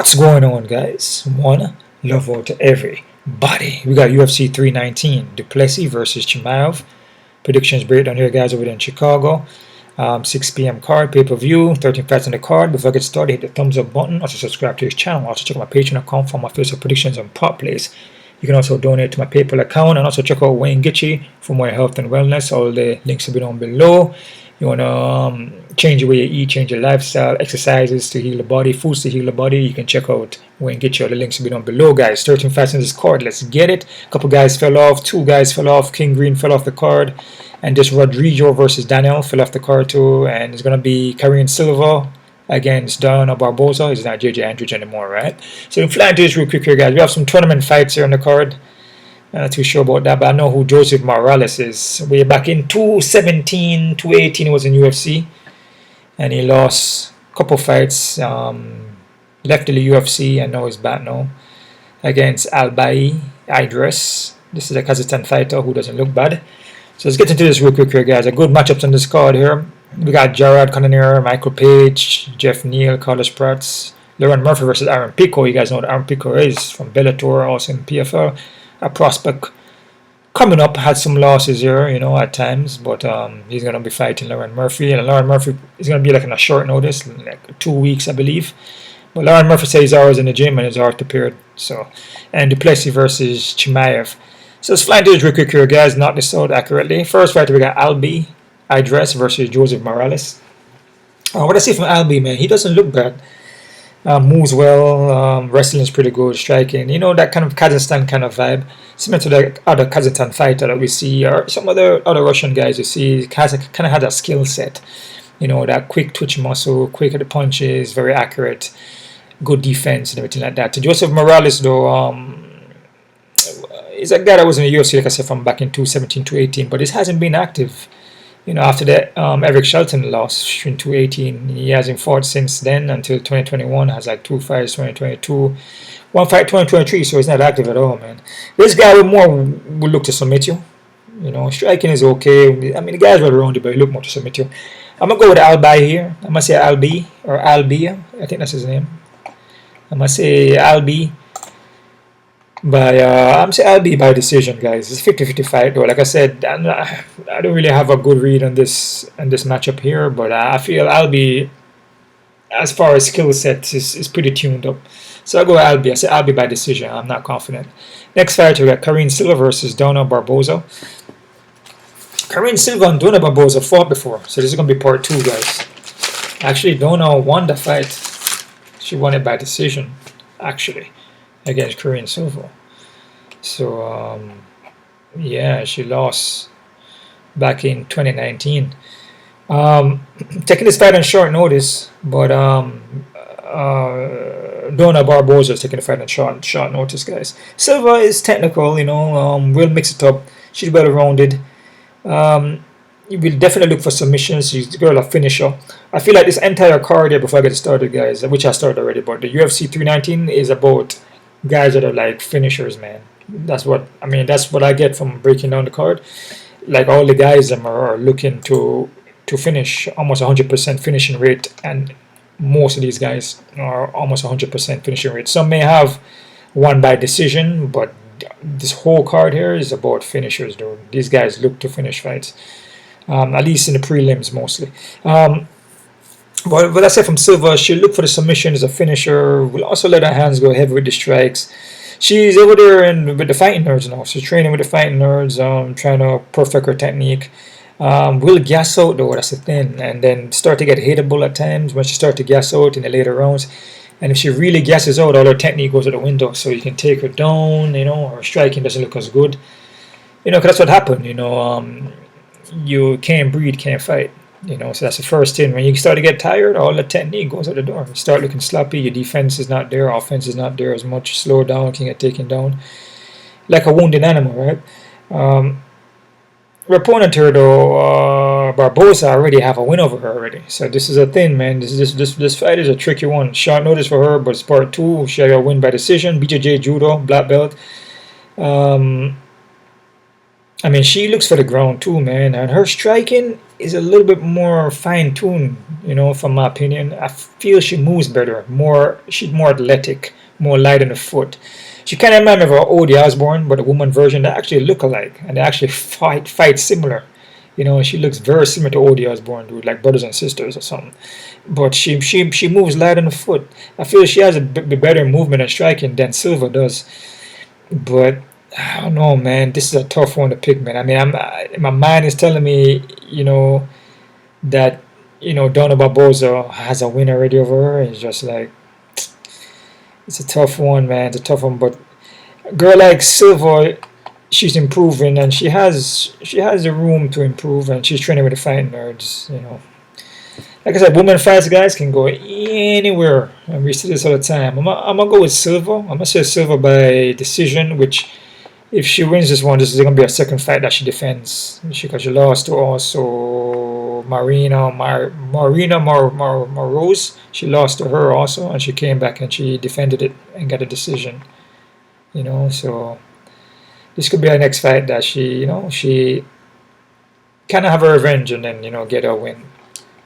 What's going on, guys? One love out to everybody. We got UFC 319, Du Plessis versus Chimaev. Predictions breakdown here, guys, over there in Chicago. 6 p.m. card, pay-per-view, 13 fights on the card. Before I get started, hit the thumbs up button. Also subscribe to his channel. Also check out my Patreon.com for my official predictions and prop plays. You can also donate to my PayPal account and also check out Wayne Gitchy for more health and wellness. All the links will be down below. You want to change the way you eat, change your lifestyle, exercises to heal the body, foods to heal the body. You can check out Wayne Gitchy. All the links will be down below, guys. 13 fights on this card. Let's get it. A couple guys fell off. 2 guys fell off. King Green fell off the card. And this Rodrigo versus Daniel fell off the card too. And it's going to be Karine Silva against Barboza. It's not JJ Andrews anymore, right? So we'll fly into this real quick here, guys. We have some tournament fights here on the card. I'm not too sure about that, but I know who Joseph Morales is. Way back in 2017, 2018, he was in UFC. And he lost a couple fights. Left the UFC and now he's back now. Against Alibi Idiris. This is a Kazakhstan fighter who doesn't look bad. So let's get into this real quick here, guys. A good matchups on this card here. We got Jared Cannonier, Michael Page, Geoff Neal, Carlos Prates, Lerone Murphy versus Aaron Pico. You guys know what Aaron Pico is from Bellator, also in PFL. A prospect coming up, had some losses here, you know, at times, but he's going to be fighting Lerone Murphy, and Lerone Murphy is going to be like on a short notice, like 2 weeks, I believe. But Lerone Murphy says he's always in the gym and he's already prepared. So, and Du Plessis versus Chimaev. So let's fly into this real quick here, guys. Knock this out accurately. First fight, we got Alibi Idiris versus Joseph Morales. What I see from Alibi, man, he doesn't look bad. Moves well, wrestling is pretty good, striking, you know, that kind of Kazakhstan kind of vibe, similar to the other Kazakhstan fighter that we see, or some other Russian guys you see. Kazakh kind of had a skill set, you know, that quick twitch muscle, quick at the punches, very accurate, good defense and everything like that. To Joseph Morales, though, is a guy that was in the UFC, like I said, from back in 2017, 2018, but this hasn't been active. You know, after that Eric Shelton loss in 2018, he hasn't fought since then until 2021. Has like 2 fights 2022, 1 fight 2023. So he's not active at all, man. This guy will look to submit you. You know, striking is okay. I mean, the guy's right around you, but he look more to submit you. I'm gonna go with Alibi here. I'm gonna say Albi or Albia. I think that's his name. I'm gonna say Albi. I'm saying I'll be by decision, guys. It's 50-50 fight, though. Like I said, I don't really have a good read on this matchup here, but I feel Albi, as far as skill sets, is pretty tuned up. So I'll go with Albi. I say Albi by decision. I'm not confident. Next fight, we got Karine Silva versus Dona Barboza. Karine Silva and Dona Barboza fought before, so this is going to be part 2, guys. Actually, Dona won the fight. She won it by decision, actually, against Karine Silva. So yeah, she lost back in 2019. Taking this fight on short notice, but Dona Barboza is taking the fight on short notice, guys. Silva is technical, you know, will mix it up. She's well rounded. You will definitely look for submissions. She's the girl, a finisher. I feel like this entire card here, before I get started, guys, which I started already, but the UFC 319 is about guys that are like finishers, man. That's what I get from breaking down the card. Like, all the guys are looking to finish, almost 100% finishing rate, and most of these guys are almost 100% finishing rate. Some may have won by decision, but this whole card here is about finishers, though. These guys look to finish fights, at least in the prelims mostly. But what I said from Silva, she'll look for the submission as a finisher. Will also let her hands go heavy with the strikes. She's over there with the fighting nerds now. She's training with the fighting nerds, trying to perfect her technique. Will gas out, though, that's the thing. And then start to get hittable at times when she starts to gas out in the later rounds. And if she really gasses out, all her technique goes out the window. So you can take her down, you know, her striking doesn't look as good. You know, because that's what happened, you know. You can't breathe, can't fight. You know, so that's the first thing. When you start to get tired, all the technique goes out the door. You start looking sloppy, your defense is not there, offense is not there as much, slow down, can get taken down. Like a wounded animal, right? Her opponent here, though, Barboza, already have a win over her already. So this is a thing, man. This fight is a tricky one. Short notice for her, but it's part 2. She got a win by decision. BJJ Judo, black belt. I mean, she looks for the ground too, man, and her striking is a little bit more fine-tuned, you know, from my opinion. I feel she moves better, she's more athletic, more light on the foot. She kind of reminds me of her Odie Osborne, but a woman version that actually look alike, and they actually fight similar. You know, she looks very similar to Odie Osborne, dude, like brothers and sisters or something. But she moves light on the foot. I feel she has a better movement and striking than Silva does. But I don't know, man. This is a tough one to pick, man. I mean, my mind is telling me, you know, that Donna Barboza has a win already over her. It's just like it's a tough one, man. It's a tough one. But a girl like Silva, she's improving and she has the room to improve, and she's training with the fighting nerds, you know. Like I said, women fights, guys, can go anywhere, and we see this all the time. I'm gonna go with Silva. I'm gonna say Silva by decision, which if she wins this one, this is gonna be a second fight that she defends, because she lost to also Marina Morose. She lost to her also, and she came back and she defended it and got a decision, you know. So this could be our next fight that she kind of have her revenge and then, get her win,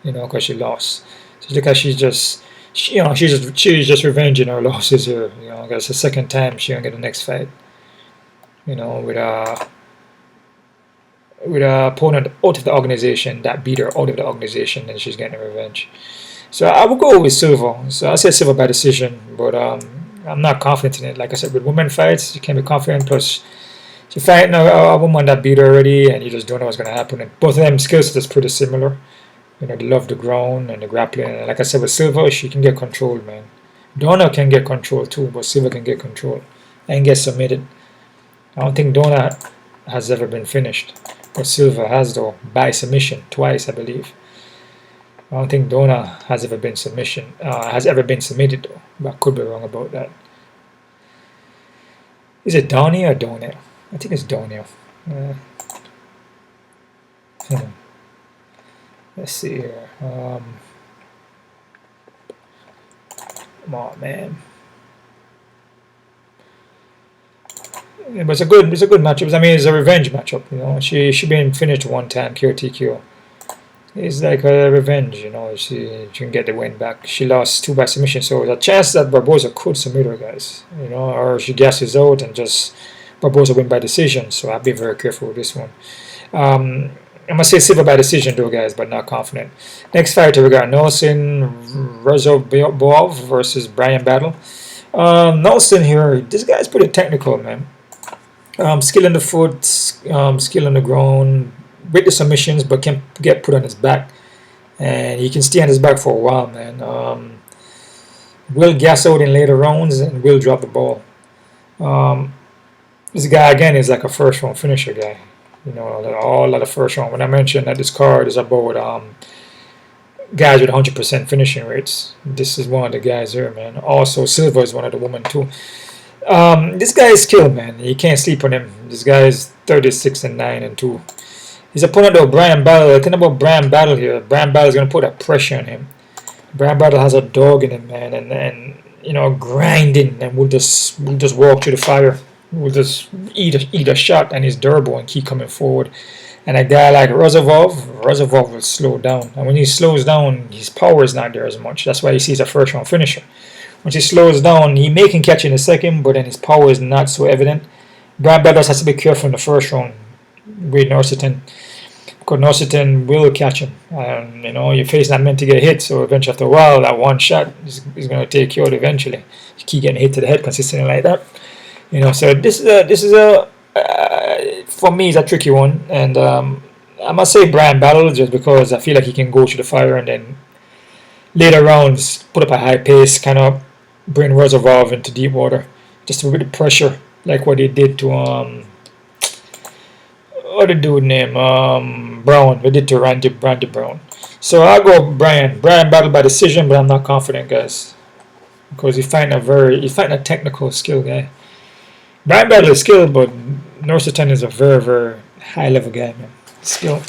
because she lost. So look, she's just revenging her losses here. That's the second time she gonna get the next fight. With a opponent out of the organization that beat her out of the organization, and she's getting revenge. So I will go with Silva. So I say Silva by decision, but I'm not confident in it. Like I said, with women fights, you can't be confident. Plus, she's fighting a woman that beat her already, and you just don't know what's going to happen. And both of them skill sets is pretty similar. They love the ground and the grappling. And like I said, with Silva, she can get control, man. Donna can get control too, but Silva can get control and get submitted. I don't think Donna has ever been finished, but Silva has, though, by submission twice, I believe. I don't think Donna has ever been submitted though, but I could be wrong about that. Is it Donnie or Donnell? I think it's Donnell. Let's see here. Come on, man. Yeah, but it's a good matchup. I mean, it's a revenge matchup. She been finished one time, KO. It's like a revenge. She can get the win back. She lost 2 by submission, so there's a chance that Barboza could submit her, guys. Or she gasses out and just Barboza win by decision. So I'll be very careful with this one. I'm gonna say Silva by decision, though, guys, but not confident. Next fighter, we got Nelson Razobov versus Brian Battle. Nelson here, this guy's pretty technical, man. Skill in the foot, skill on the ground, with the submissions, but can get put on his back, and he can stay on his back for a while, man. Will gas out in later rounds and will drop the ball. This guy again is like a first round finisher guy. All of the first round. When I mentioned that this card is about guys with 100% finishing rates, this is one of the guys here, man. Also, Silva is one of the women too. This guy is skilled, man. You can't sleep on him. This guy is 36-9-2. His opponent, though, Brian Battle. The thing about Brian Battle here, Brian Battle is going to put a pressure on him. Brian Battle has a dog in him, man, and grinding, and we'll just walk through the fire. We'll just eat a shot, and he's durable and keep coming forward. And a guy like Razovov will slow down. And when he slows down, his power is not there as much. That's why he sees a first round finisher. Once he slows down, he may can catch in a second, but then his power is not so evident. Brian Battle has to be careful in the first round with Norsitan, because Norsitan will catch him. Your face not meant to get hit, so eventually after a while, that one shot is going to take you out eventually. You keep getting hit to the head consistently like that. So this is a for me, it's a tricky one, and I must say Brian Battle, just because I feel like he can go through the fire and then later rounds put up a high pace, kind of bring Razovov into deep water, just with the pressure, like what he did to what the dude named Brown. We did to Randy Brown. So I'll go Brian Battle by decision, but I'm not confident, guys, because he's fighting a technical skill guy. Brian Battle is skilled, but Norsitan is a very, very high level guy, man. Skill.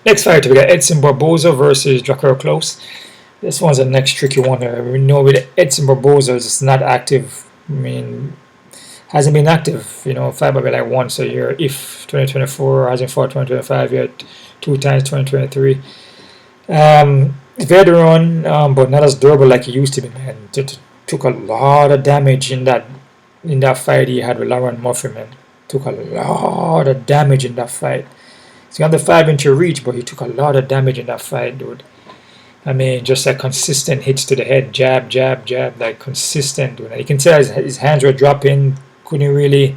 Next fight, we got Edson Barboza versus Drakkar Klose. This one's the next tricky one here. We know with Edson Barboza, it's not active. I mean, hasn't been active. You know, fight maybe like once a year. If 2024 hasn't fought 2025 yet, 2 times 2023. Veteran, but not as durable like he used to be, man. Took a lot of damage in that fight he had with Lerone Murphy, man. Took a lot of damage in that fight. He got the 5-inch reach, but he took a lot of damage in that fight, dude. I mean, just like consistent hits to the head, jab, jab, jab, like consistent, dude. And you can tell his hands were dropping, couldn't really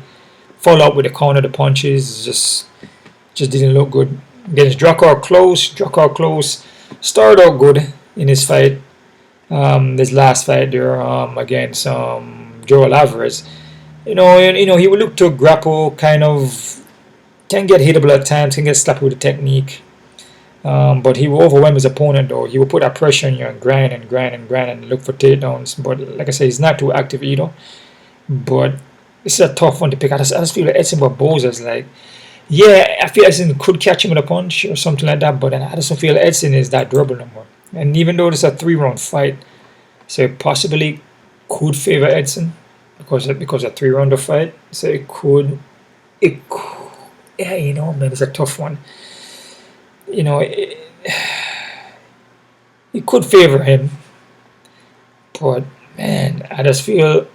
follow up with the counter, the punches, just didn't look good. Against Drakkar Klose started out good in his fight. This last fight there against Joel Alvarez. You know, he would look to grapple, kind of can get hittable at times, can get slapped with the technique. But he will overwhelm his opponent, though. He will put that pressure on you and grind and look for takedowns. But like I said, he's not too active either. But this is a tough one to pick. I just feel like Edson Barboza is like, yeah, I feel Edson could catch him with a punch or something like that. But I just don't feel Edson is that durable no more. And even though this is a 3-round fight, so it possibly could favor Edson because a 3-rounder fight. So it could, yeah, you know, man, it's a tough one. You know, it could favor him, but man, I just feel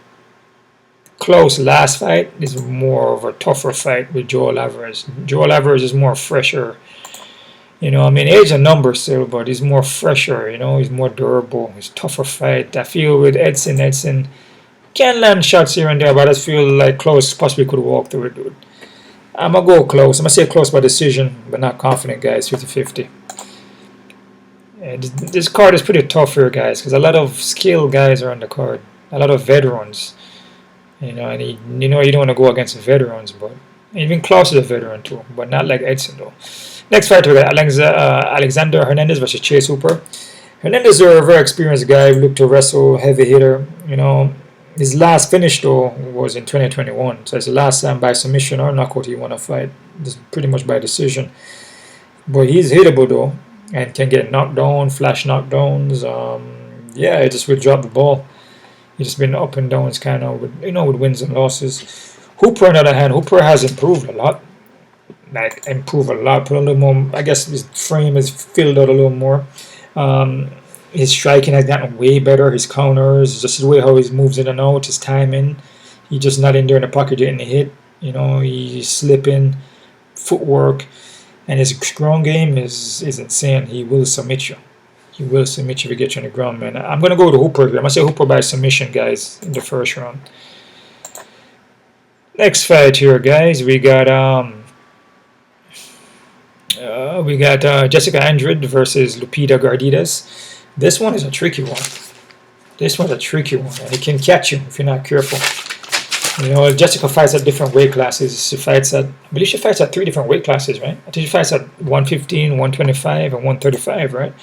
Klose last fight is more of a tougher fight with Joel Alvarez. Joel Alvarez is more fresher. You know, I mean, age a number still, but he's more fresher. You know, he's more durable. He's tougher fight. I feel with Edson can land shots here and there, but I just feel like Klose possibly could walk through it, dude. I'm going to go close. I'm going to say close by decision, but not confident, guys. 50-50. And this card is pretty tough here, guys, because a lot of skilled guys are on the card. A lot of veterans. You know, and you know you don't want to go against the veterans, but even Klose is a veteran too, but not like Edson, though. Next fight, we got Alexander Hernandez versus Chase Hooper. Hernandez is a very experienced guy. Looked to wrestle, heavy hitter. You know, his last finish, though, was in 2021. So it's the last time by submission or knockout he won a fight. This pretty much by decision. But he's hittable, though, and can get knocked down, flash knockdowns. Yeah, he just will drop the ball. He's just been up and downs, kind of, with wins and losses. Hooper, on the other hand, Hooper has improved a lot. Put a little more. I guess his frame is filled out a little more. His striking has gotten way better. His counters, just the way how he moves in and out, his timing. He's just not in there in the pocket getting a hit. You know, he's slipping, footwork, and his ground game is insane. He will submit you. He will submit you if he gets you on the ground, man. I'm gonna go to Hooper here. I'm gonna say Hooper by submission, guys, in the first round. Next fight here, guys. We got Jéssica Andrade versus Lupita Gardides. This one is a tricky one. And it can catch you if you're not careful. You know, Jéssica fights at different weight classes. I believe she fights at 3 different weight classes, right? I think she fights at 115, 125, and 135, right?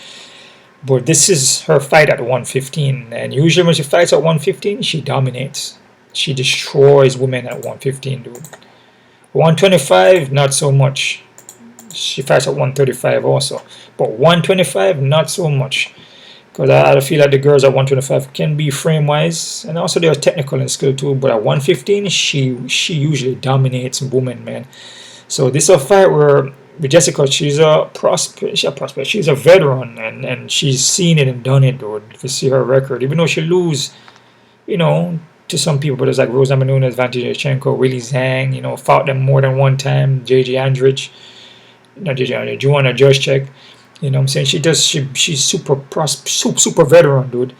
But this is her fight at 115. And usually when she fights at 115, she dominates. She destroys women at 115, dude. 125, not so much. She fights at 135 also. But 125, not so much. Because I feel like the girls at 125 can be frame-wise. And also they are technical and skill too. But at 115, she usually dominates women, man. So this is a fight where with Jéssica, she's a prospect. She's a veteran. And she's seen it and done it, dude. If you see her record. Even though she lose, you know, to some people. But it's like Rosa Menounos, Vantychenko, Willie Zhang. You know, fought them more than one time. Joanna Jurczyk. You know what I'm saying? She's super veteran, dude.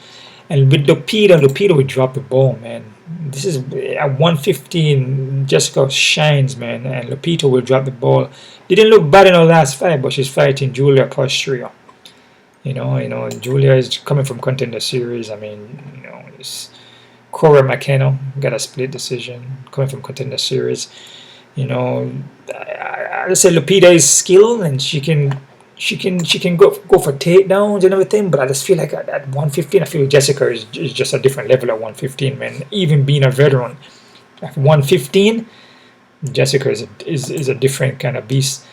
And with Lupita would drop the ball, man. This is at 115, Jéssica shines, man, and Lupita will drop the ball. Didn't look bad in her last fight, but she's fighting Julia Pastrio. You know, Julia is coming from Contender Series. I mean, you know, it's Cora McKenna got a split decision coming from Contender Series. You know, I just say Lupita is skilled and she can go for takedowns and everything, but I just feel like at 115, I feel Jéssica is just a different level at 115, man. Even being a veteran, at 115, Jéssica is a different kind of beast.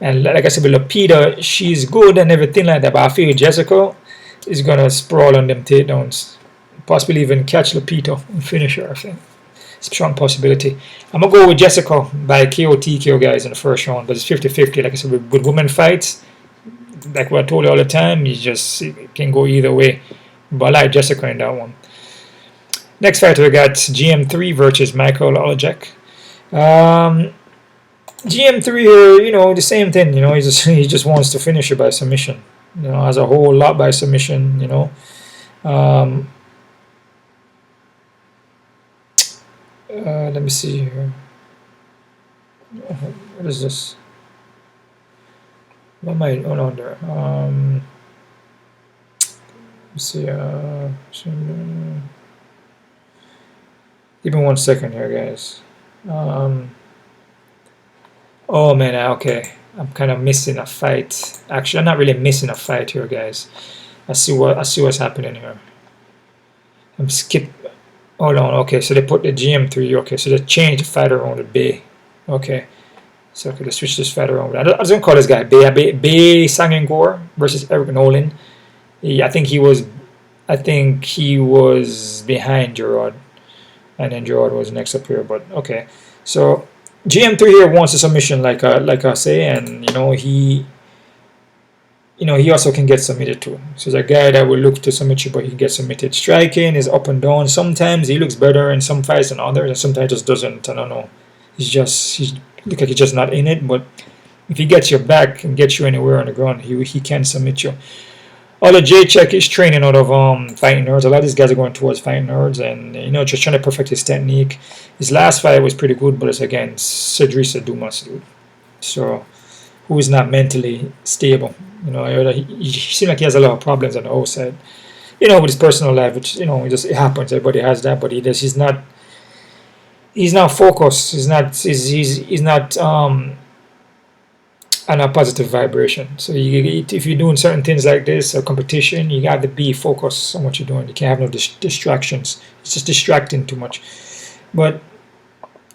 And like I said, with Lupita, she's good and everything like that, but I feel Jéssica is gonna sprawl on them takedowns, possibly even catch Lupita and finish her, I think. strong possibility. I'm going to go with Jéssica by KO TKO, guys, in the first round. But it's 50-50. Like I said, with women fights, like what I told you all the time, it can go either way. But I like Jéssica in that one. Next fighter, we got GM3 versus Michał Oleksiejczuk. GM3 here, you know, the same thing. You know, he just wants to finish it by submission. You know, as a whole lot by submission. You know. Let me see here. What is this? What am I? Oh no, there. Let's see. Give me 1 second here, guys. Oh man, okay. I'm kind of missing a fight. Actually, I'm not really missing a fight here, guys. I see what's happening here. I'm skip. Hold on. Okay, so they put the GM3. Okay, so they changed the fight around the Bay. Okay, so okay, they switch this fight around. I was gonna call this guy Baysangur versus Eric Nolan. I think he was behind Gerard, and then Gerard was next up here. But okay, so GM3 here wants a submission, like I say, and he also can get submitted too. So he's a guy that will look to submit you, but he can get submitted. Striking is up and down. Sometimes he looks better in some fights than others, and sometimes just doesn't. I don't know. He look like he's just not in it. But if he gets your back and gets you anywhere on the ground, he can submit you. Oleksiejczuk is training out of fighting nerds. A lot of these guys are going towards fighting nerds, and just trying to perfect his technique. His last fight was pretty good, but it's against Cedric Dumas, dude. So who is not mentally stable. He seems like he has a lot of problems on the outside. With his personal life, which it happens. Everybody has that, but he's not focused. He's not on a positive vibration. So if you're doing certain things like this, a competition, you got to be focused on what you're doing. You can't have no distractions. It's just distracting too much. But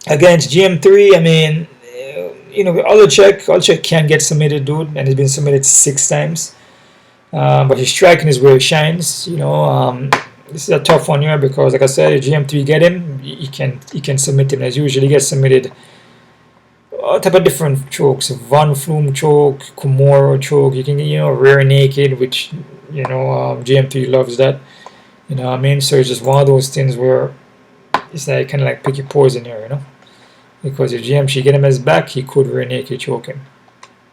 against GM3, I mean, Oleksiejczuk can get submitted, dude, and he's been submitted 6 times. But his striking is where he shines. This is a tough one here because, like I said, if GM3 get him, he can submit him. As usual, he gets submitted all type of different chokes: Von Flume choke, Kumoro choke. You can rear naked, which GM3 loves that. You know what I mean? So it's just one of those things where it's like kind of like pick your poison here, Because if GM3 get him his back, he could rear naked choke him.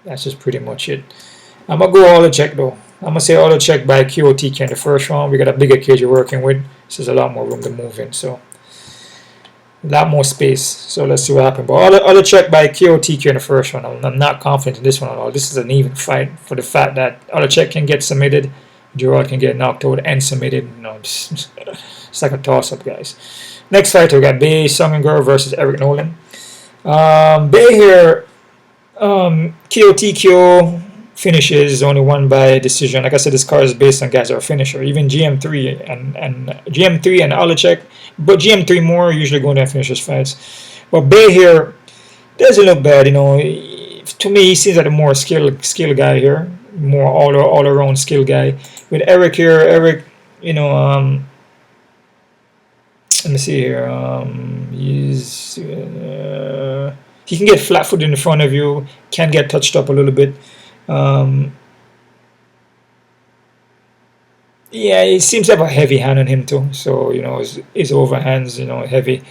That's just pretty much it. I'm gonna go Oleksiejczuk though. I'm gonna say Oleksiejczuk by KOTK in the first round. We got a bigger cage you're working with, so there's a lot more room to move in. So a lot more space. So let's see what happens. But Oleksiejczuk by KOTK in the first round. I'm not confident in this one at all. This is an even fight for the fact that Oleksiejczuk can get submitted, Gerard can get knocked out and submitted. It's like a toss-up, guys. Next fight, we got Baysangur versus Eric Nolan. Bay here, KO finishes only won by decision. Like I said, this card is based on guys that are finisher. Even GM3 and Oleksiejczuk, but GM3 more usually going to finish his fights. But Bay here doesn't look bad. To me, he seems like a more skill guy here, more all around skill guy. With Eric here, let me see here. He can get flat-footed in front of you, can get touched up a little bit. Yeah, he seems to have a heavy hand on him too. So his overhands, heavy,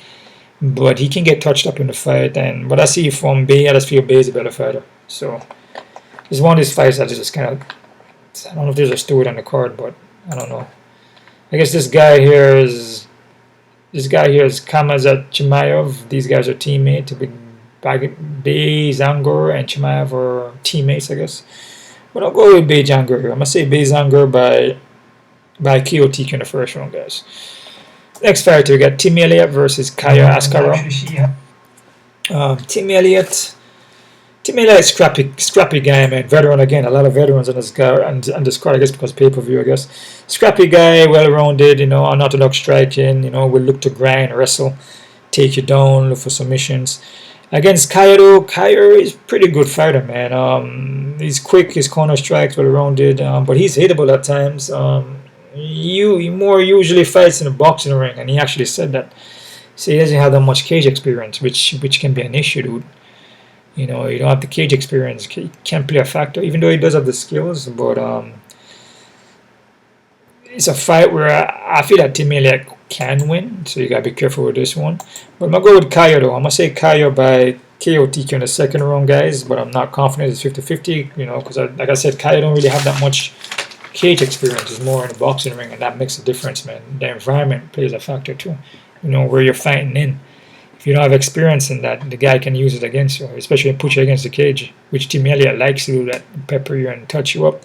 but he can get touched up in the fight. And what I see from Bay, I just feel Bay is a better fighter. So it's one of these fights that just kind of, I don't know if there's a story on the card, but I don't know. I guess this guy here is Kamazat Chimaev. These guys are teammates. Baysangur and Chimaev are teammates, I guess. But I'll go with Baysangur here. I'm gonna say Baysangur by KOTK in the first round, guys. Next fight, we got Tim Elliott versus Kaya Asakura. Tim Elliott, scrappy guy, man. Veteran again. A lot of veterans on this guy and this card, I guess, because pay-per-view, I guess. Scrappy guy, well-rounded. Unorthodox striking. Will look to grind, wrestle, take you down, look for submissions. Against Kaya is pretty good fighter, man. He's quick, his corner strikes well-rounded, but he's hittable at times. He more usually fights in a boxing ring, and he actually said that. So he doesn't have that much cage experience, which can be an issue, dude. You know, you don't have the cage experience, can't play a factor, even though he does have the skills. But it's a fight where I feel that Tim Elliott can win, so you gotta be careful with this one. But I'm gonna go with KO though. I'm gonna say KO by KO TQ in the second round, guys. But I'm not confident it's 50-50, you know, because like I said, KO don't really have that much cage experience. It's more in the boxing ring, and that makes a difference, man. The environment plays a factor too. You know, where you're fighting in. If you don't have experience in that, the guy can use it against you, especially put you against the cage, which Tim Elliott likes to do, that pepper you and touch you up.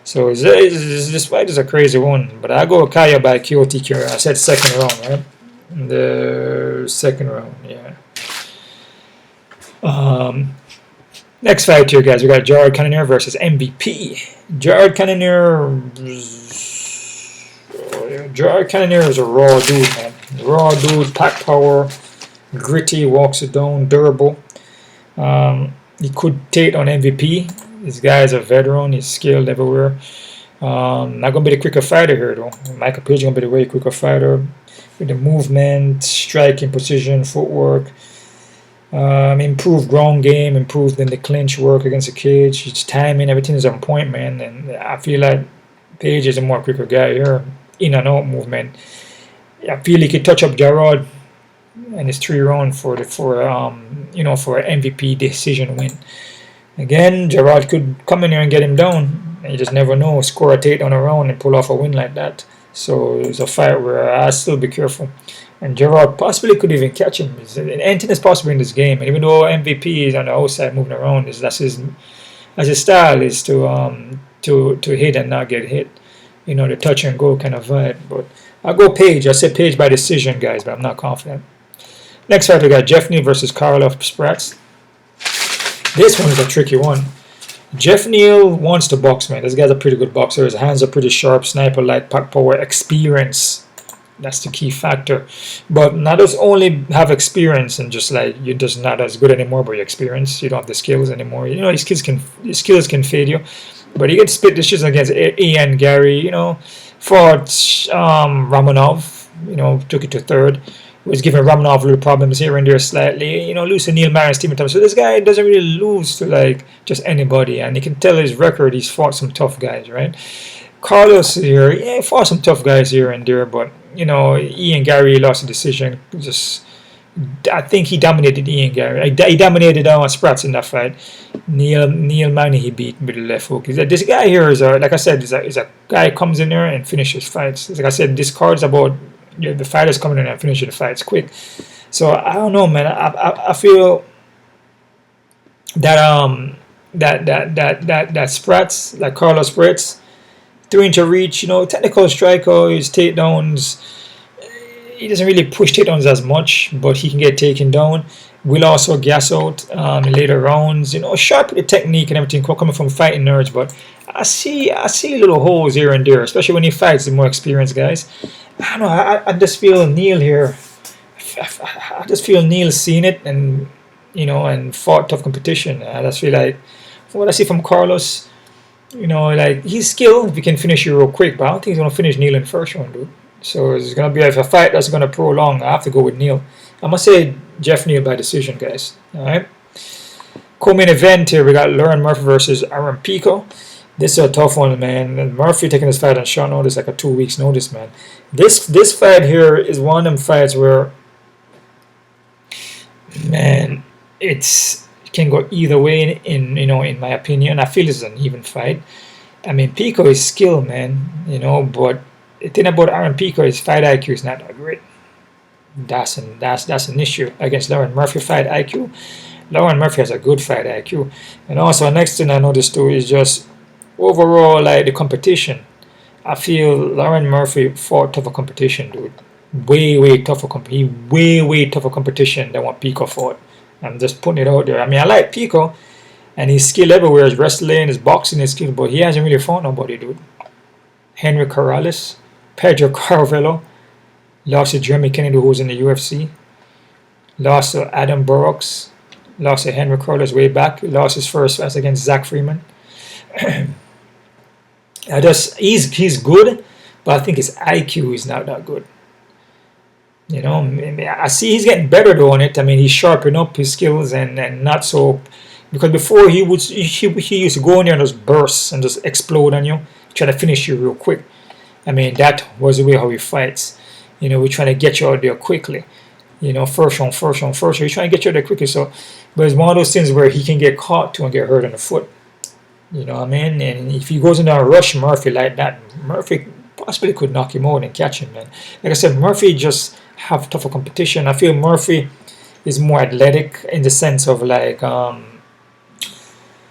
So this fight is a crazy one, but I go KO by KOTQ. I said second round, right? The second round, yeah. Next fight here, guys. We got Jared Cannonier versus MVP. Jared Cannonier is a raw dude, man. Raw dude, pack power, gritty, walks it down, durable. He could take on MVP. This guy is a veteran. He's skilled everywhere. Not gonna be the quicker fighter here though. Michael Page gonna be the way quicker fighter with the movement, striking, precision, footwork. Improved ground game, improved in the clinch work against the cage. His timing, everything is on point, man. And I feel like Page is a more quicker guy here. In and out movement. I feel he could touch up Gerard and his 3-round for an MVP decision win. Again, Gerard could come in here and get him down. You just never know. Score a takedown around and pull off a win like that. So it's a fight where I still be careful. And Gerard possibly could even catch him. Anything is possible in this game. And even though MVP is on the outside moving around, that's his style is to hit and not get hit. You know, the touch and go kind of vibe. But I'll go Page. I said Page by decision, guys, but I'm not confident. Next fight, we got Geoff Neal versus Carlos Prates. This one is a tricky one. Geoff Neal wants to box, man. This guy's a pretty good boxer. His hands are pretty sharp, sniper light, pack power, experience. That's the key factor. But not just only have experience and just like you're just not as good anymore, but your experience. You don't have the skills anymore. You know, his skills can fade you. But he can split decisions against Ian Garry, you know, fought Romanov, you know, took it to third. Was giving Romanov little problems here and there slightly, you know, lose to Neil Marin, Stephen Thomas. So this guy doesn't really lose to like just anybody, and you can tell his record. He's fought some tough guys, right? Carlos here, yeah, he fought some tough guys here and there, but you know, Ian Garry lost a decision. Just, I think he dominated Ian Garry. He dominated Prates in that fight. Neil Manny he beat with the left hook. This guy here is like I said, is a guy who comes in there and finishes fights. Like I said, this card's about the fighters coming in and finishing the fights quick. So I don't know, man. I feel that Prates, like Carlos Prates, 3-inch reach, you know, technical striker, his takedowns. He doesn't really push takedowns as much, but he can get taken down. Will also gas out in later rounds. You know, sharp with the technique and everything coming from fighting nerds. But I see little holes here and there, especially when he fights the more experienced guys. I don't know. I just feel Neil here. I just feel Neil seen it and you know and fought tough competition. I just feel like from what I see from Carlos, you know, like he's skilled if he can finish you real quick, but I don't think he's gonna finish Neil in the first round, dude. So it's gonna be a fight that's gonna prolong. I have to go with Neil. I'm gonna say Geoff Neal by decision, guys. All right. Co-main event here, we got Lerone Murphy versus Aaron Pico. This is a tough one, man. And Murphy taking this fight on short notice, like a 2 weeks notice, man. This fight here is one of them fights where, man, it can go either way. In my opinion, I feel it's an even fight. I mean, Pico is skilled, man. You know, but the thing about Aaron Pico is fight IQ is not that great. That's an issue against Lerone Murphy fight IQ. Lerone Murphy has a good fight IQ, and also next thing I noticed too is just overall like the competition. I feel Lerone Murphy fought tougher competition, dude. Way tougher competition than what Pico fought. I'm just putting it out there. I mean, I like Pico, and his skill everywhere, his wrestling, his boxing, his skill, but he hasn't really fought nobody, dude. Henry Corrales, Pedro Carvalho, lost to Jeremy Kennedy, who's in the UFC. Lost to Adam Burrows. Lost to Henry Corrales way back. Lost his first fight against Zach Freeman. He's good, but I think his IQ is not that good. You You know, I see he's getting better though on it. I mean, he's sharpening up his skills and not so, because before he used to go in there and just burst and just explode on you, try to finish you real quick. I mean, that was the way how he fights. You know, we're trying to get you out there quickly. You know, first round. He's trying to get you out there quickly. So, but it's one of those things where he can get caught too and get hurt on the foot. You know what I mean? And if he goes in there and rush Murphy like that, Murphy possibly could knock him out and catch him, man. Like I said, Murphy just have tougher competition. I feel Murphy is more athletic in the sense of like, I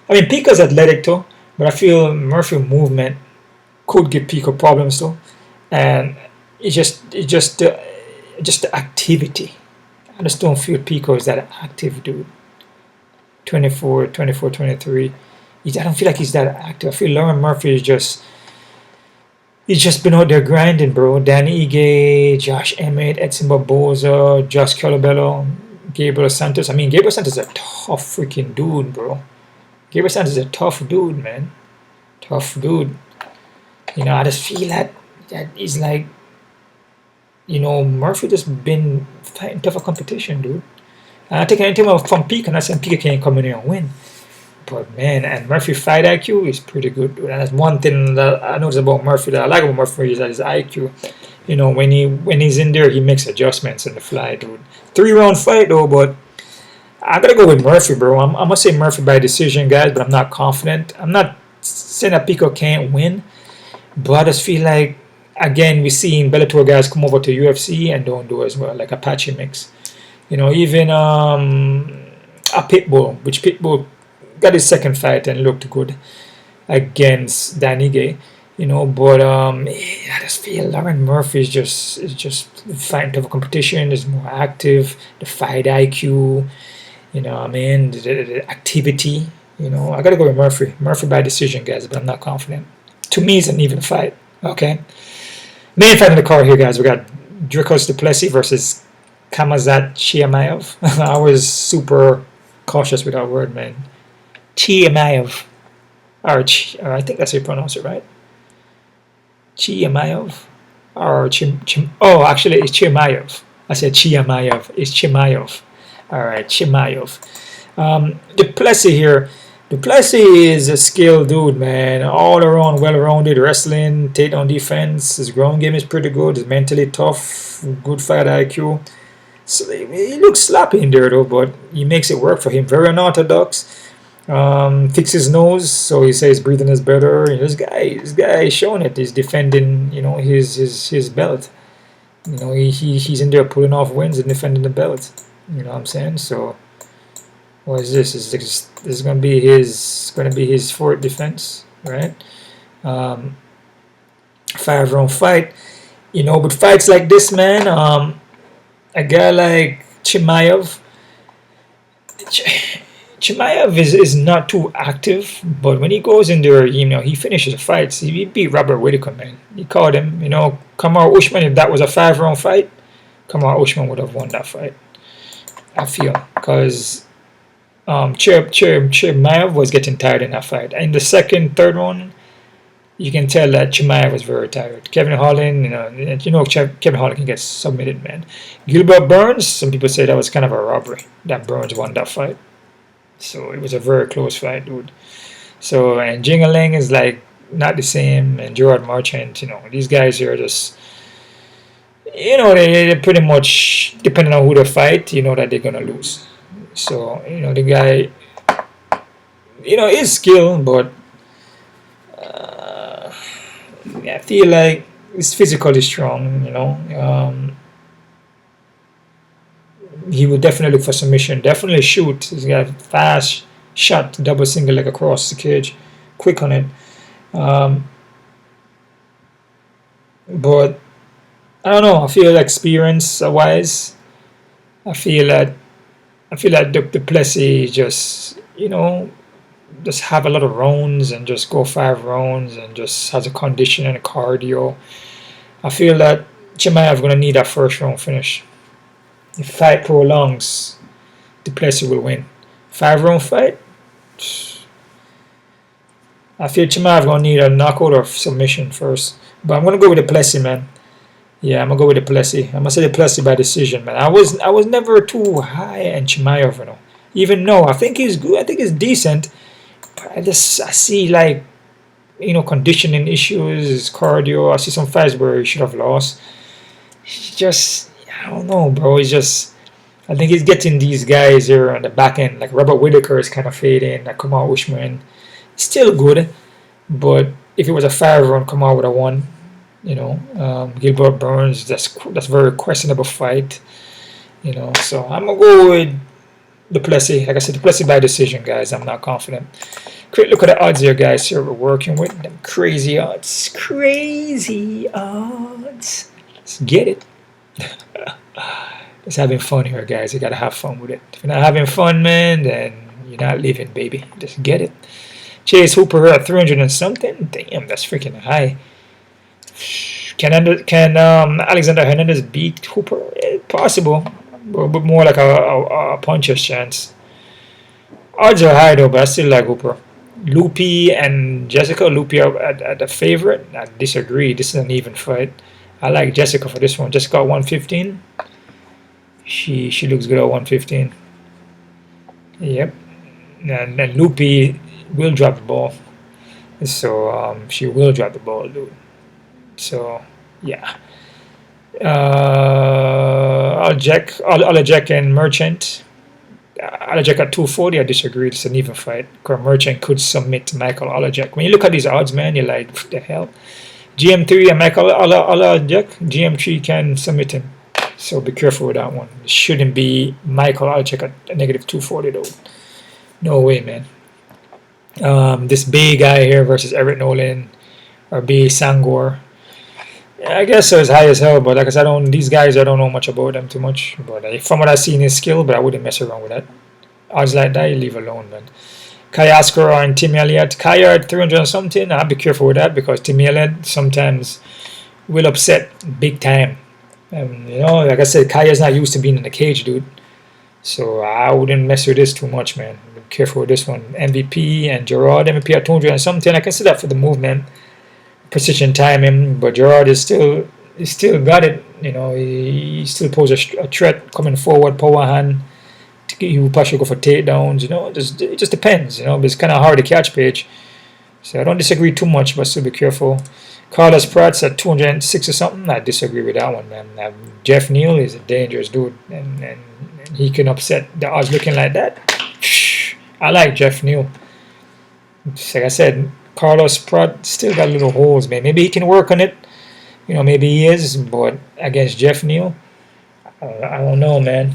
mean, Pico's athletic too, but I feel Murphy movement could give Pico problems too, and it's just the activity. I just don't feel Pico is that active dude. 24, 23. I don't feel like he's that active. I feel Lerone Murphy is just. He's just been out there grinding, bro. Danny Ige, Josh Emmett, Edson Barboza, Josh Calabello, Gabriel Santos. I mean, Gabriel Santos is a tough freaking dude, bro. Gabriel Santos is a tough dude, man. Tough dude. You know, I just feel that he's like, you know, Murphy just been fighting tougher competition, dude. And I take anything from Pico, and I said Pico can't come in here and win. But man, and Murphy fight IQ is pretty good, dude. And that's one thing that I notice about Murphy that I like about Murphy is that his IQ. You know, when he's in there, he makes adjustments in the fly, dude. 3-round fight though, but I gotta go with Murphy, bro. I'm gonna say Murphy by decision, guys, but I'm not confident. I'm not saying that Pico can't win, but I just feel like, again, we're seeing Bellator guys come over to UFC and don't do as well, like Apache Mix. You know, even a Pitbull, which Pitbull got his second fight and looked good against Danny Gay, you know, but I just feel Lerone Murphy is just fighting tougher competition, is more active, the fight IQ, you know what I mean, the activity, you know. I gotta go with Murphy by decision, guys, but I'm not confident. To me, it's an even fight. Okay, main fight in the card here, guys. We got Dricus du Plessis versus Khamzat Chimaev. I was super cautious with that word, man. Chimaev, or I think that's how you pronounce it, right? Chimaev, or oh, actually it's Chimaev. I said Chimaev. It's Chimaev. All right, Chimaev. Du Plessis here. Du Plessis is a skilled dude, man. All around, well-rounded, wrestling, takedown defense. His ground game is pretty good. He's mentally tough, good fight IQ. So he looks sloppy in there though, but he makes it work for him. Very unorthodox. Fix his nose, so he says breathing is better. You know, this guy is showing it. He's defending, you know, his belt. You know, he's in there pulling off wins and defending the belt. You know what I'm saying? So, what is this? This is gonna be his fourth defense, right? 5-round fight. You know, but fights like this, man. A guy like Chimaev. Chimaev is not too active, but when he goes in there, you know, he finishes the fights. He beat Robert Whittaker, man. He caught him, you know. Kamaru Usman, if that was a 5-round fight, Kamaru Usman would have won that fight, I feel. Because Chimaev was getting tired in that fight. In the second, third round, you can tell that Chimaev was very tired. Kevin Holland, Kevin Holland can get submitted, man. Gilbert Burns, some people say that was kind of a robbery, that Burns won that fight. So it was a very close fight, dude. So, and Jingaling is like not the same, and Gerard Marchand, you know, these guys here are just, you know, they're pretty much, depending on who they fight, you know that they're gonna lose. So, you know, the guy, you know, is skilled, but I feel like he's physically strong, you know. He would definitely look for submission, definitely shoot. He's got fast shot, double single leg across the cage, quick on it. But I don't know. I feel like experience-wise, I feel like Du Plessis just, you know, just have a lot of rounds and just go 5 rounds and just has a condition and a cardio. I feel that Chimaev gonna need that first round finish. If fight prolongs, Du Plessis will win. 5-round fight, I feel Chimaev gonna need a knockout or submission first. But I'm gonna go with Du Plessis, man. Yeah, I'm gonna go with the Plessis. I'm gonna say the Plessis by decision, man. I was never too high on Chimaev, you know. Even though I think he's good, I think he's decent. But I see like, you know, conditioning issues, cardio. I see some fights where he should have lost. He's just, I don't know, bro. He's just, I think he's getting these guys here on the back end, like Robert Whittaker is kind of fading, like Kamal Usman. Still good, but if it was a 5-round, Kamal would have won. You know, Gilbert Burns, that's very questionable fight. You know, so I'm gonna go with the Plessis. Like I said, the Plessis by decision, guys. I'm not confident. Quick look at the odds here, guys. Here we're working with them crazy odds. Crazy odds. Let's get it. Just having fun here, guys. You gotta have fun with it. If you're not having fun, man, then you're not living, baby. Just get it. Chase Hooper at 300 and something. Damn, that's freaking high. Can Alexander Hernandez beat Hooper? Possible, but more like a puncher's chance. Odds are high though, but I still like Hooper. Loopy and Jessica. Loopy at the favorite. I disagree. This is an even fight. I like Jessica for this one. Jessica 115. She looks good at 115. Yep. And then Loopy will drop the ball. So she will drop the ball, dude. So yeah. Oleksiejczuk and Merchant. Oleksiejczuk at 240. I disagree. It's an even fight. Merchant could submit Michał Oleksiejczuk. When you look at these odds, man, you're like, what the hell? GM3 and Michał Oleksiejczuk. GM3 can submit him. So be careful with that one. It shouldn't be Michał Oleksiejczuk at negative 240 though. No way, man. This big guy here versus Eric Nolan or Baysangur. Yeah, I guess so, it's high as hell, but like I said, these guys, I don't know much about them too much. But from what I see in his skill, but I wouldn't mess around with that. Odds like that, you leave alone, man. Kai Askar and Tim Elliott. Kai at 300 or something. I'll be careful with that because Tim Elliott sometimes will upset big time. You know, like I said, Kai is not used to being in the cage, dude. So I wouldn't mess with this too much, man. Be careful with this one. MVP and Gerard. MVP at 200 and something. I can see that for the movement. Precision timing, but Gerard is still got it. You know, he still poses a threat coming forward, power hand. He will probably go for takedowns. You know, it just depends. You know, but it's kind of hard to catch Page. So I don't disagree too much, but still be careful. Carlos Prates at 206 or something. I disagree with that one, man. Geoff Neal is a dangerous dude, and he can upset the odds looking like that. I like Geoff Neal. Like I said, Carlos Pratt still got little holes, man. Maybe he can work on it. You know, maybe he is, but against Geoff Neal, I don't know, man.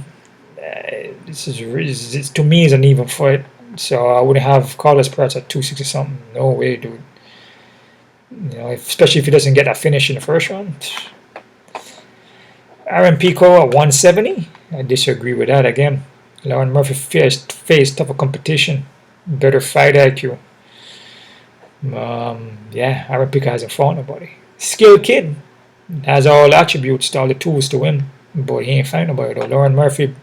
This to me is an even fight. So I wouldn't have Carlos Pratt at 260 something. No way, dude. You know, especially if he doesn't get that finish in the first round. Aaron Pico at 170. I disagree with that again. Lerone Murphy faced tougher competition, better fight IQ. Yeah, Aaron Pico hasn't fought nobody. Skilled kid, has all attributes, all the tools to win, but he ain't fight nobody though. Lerone Murphy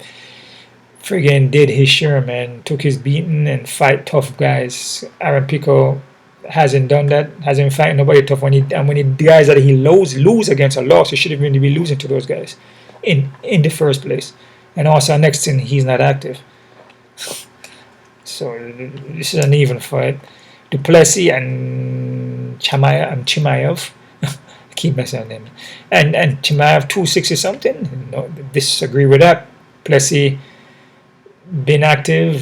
friggin' did his share, man. Took his beating and fight tough guys. Aaron Pico hasn't done that. Hasn't fight nobody tough. When the guys that he lose against a loss, he shouldn't really be losing to those guys in the first place. And also next thing, he's not active. So this is an even fight. Du Plessis and Chimaev. I keep messing on them. And Chimaev 260 something. No, disagree with that. Plessis been active.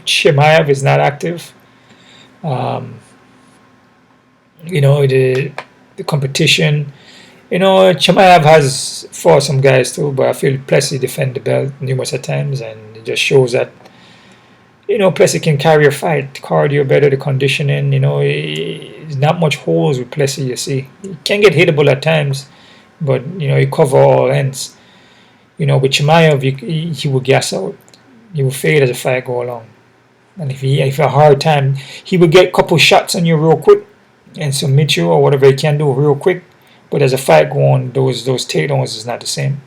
Chimaev is not active. You know, the competition. You know, Chimaev has fought some guys too, but I feel Plessis defend the belt numerous times, and it just shows that, you know, Plessis can carry a fight. Cardio better, the conditioning, you know, there's not much holes with Plessis, you see. He can get hittable at times, but, you know, he cover all ends. You know, with Chimaev, he will gas out. He will fade as the fight go along. And if he have a hard time, he will get a couple shots on you real quick and submit you or whatever he can do real quick. But as a fight go on, those takedowns is not the same.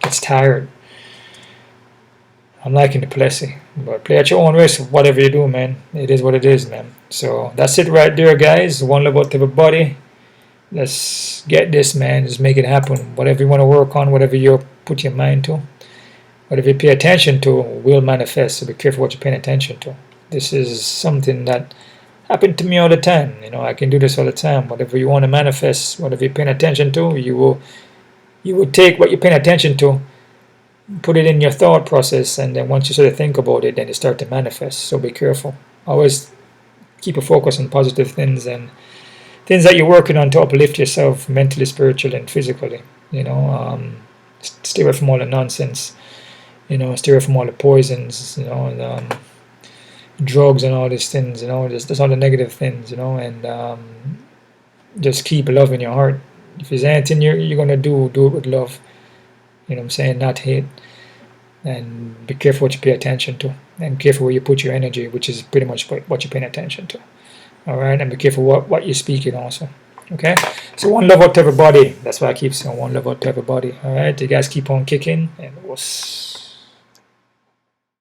Gets tired. I'm liking the Plessis, but play at your own risk. Whatever you do, man, it is what it is, man. So that's it right there, guys. One love out to everybody. let's get this, man. Just make it happen. Whatever you want to work on, whatever you put your mind to, whatever you pay attention to will manifest. So be careful what you're paying attention to. This is something that happened to me all the time. You know, I can do this all the time. Whatever you want to manifest, whatever you're paying attention to, you will take what you're paying attention to, put it in your thought process, and then once you sort of think about it, then it start to manifest. So be careful. Always keep a focus on positive things and things that you're working on to uplift yourself mentally, spiritually, and physically. You know, stay away from all the nonsense. You know, stay away from all the poisons. You know, and drugs and all these things. You know, just all the negative things. You know, and just keep love in your heart. If there's anything you're gonna do it with love. You know what I'm saying? Not hate. And be careful what you pay attention to. And careful where you put your energy, which is pretty much what you're paying attention to. Alright? And be careful what you're speaking also. Okay? So one love out to everybody. That's why I keep saying one love out to everybody. Alright? You guys keep on kicking. And we'll